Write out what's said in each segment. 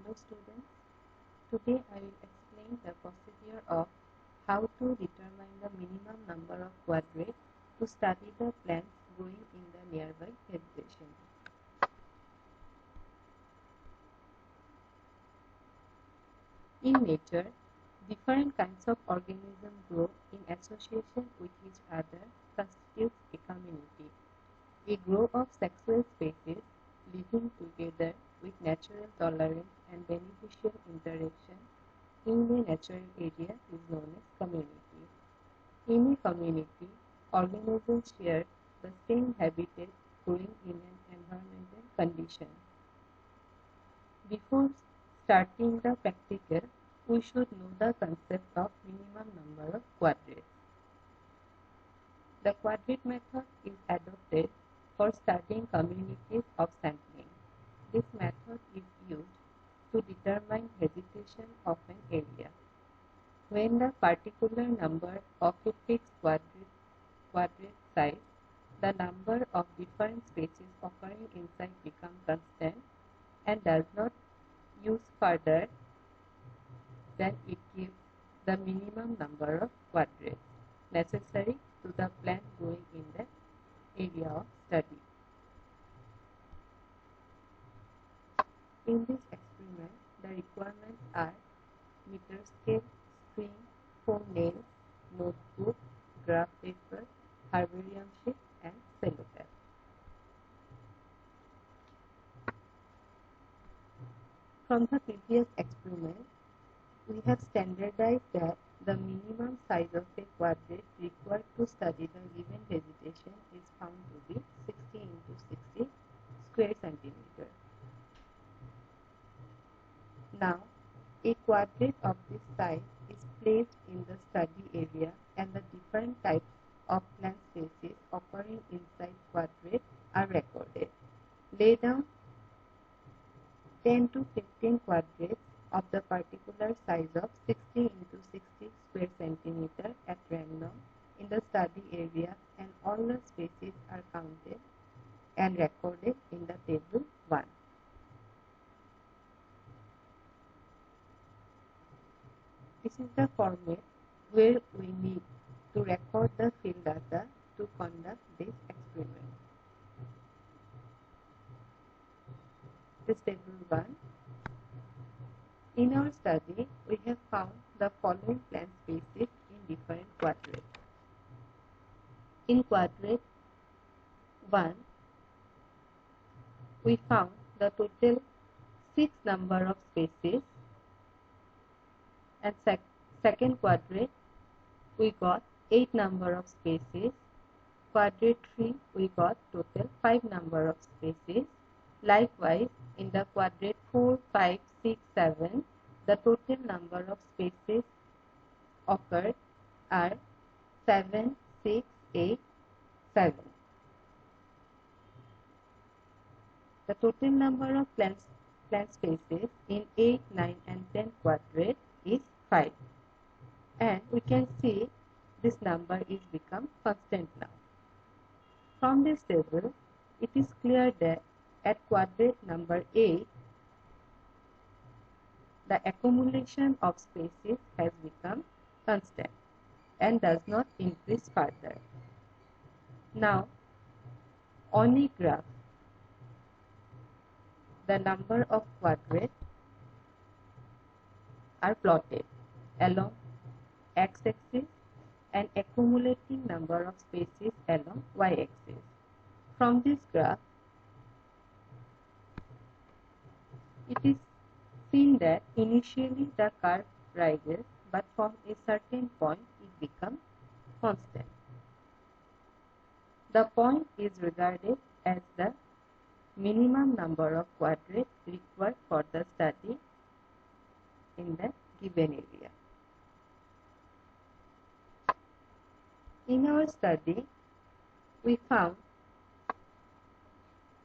Hello students, today I will explain the procedure of how to determine the minimum number of quadrates to study the plants growing in the nearby vegetation. In nature, different kinds of organisms grow in association with each other constitutes a community. A grove of sexual species living together with natural tolerance and beneficial interaction in the natural area is known as community. In a community, organisms share the same habitat growing in an environmental condition. Before starting the practical, we should know the concept of minimum number of quadrates. The quadrate method is adopted for studying communities of sampling. This method is used to determine vegetation of an area. When the particular number of a fixed quadrate size, the number of different species occurring inside becomes constant and does not use further, then it gives the minimum number of quadrates necessary to the plant growing in the area of study. In this experiment, the requirements are meter scale, string, 4 nails, notebook, graph paper, herbarium sheet, and cellotape. From the previous experiment, we have standardized that the minimum size of a quadrate required to study the given vegetation is found to be 60 into 60 square centimeter. Now, a quadrate of this size is placed in the study area and the different types of plant species occurring inside quadrate are recorded. Lay down 10 to 15 quadrates of the particular size of 60 into 60 square centimeter at random in the study area, and all the species are counted and recorded in the table 1. This is the format where we need to record the field data to conduct this experiment. This table 1. In our study, we have found the following plant species in different quadrates. In quadrate 1, we found the total 6 number of species, and second quadrate we got 8 number of species. Quadrate 3 we got total 5 number of species. Likewise, in the quadrate 4, 5, 6, 7, the total number of species occurred are 7, 6, 8, 7. The total number of plant species in 8, 9, and 10 quadrate is 5. And we can see this number is become constant now. From this table, it is clear that at quadrate number 8, the accumulation of species has become constant and does not increase further. Now, on a graph, the number of quadrates are plotted along x-axis and accumulating number of species along y-axis. From this graph, it is seen that initially the curve rises, but from a certain point it becomes constant. The point is regarded as the minimum number of quadrates required for the study in the given area. In our study, we found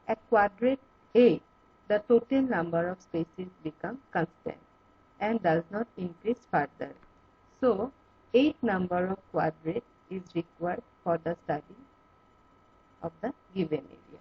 at quadrate 8, the total number of species becomes constant and does not increase further. So, 8 number of quadrates is required for the study of the given area.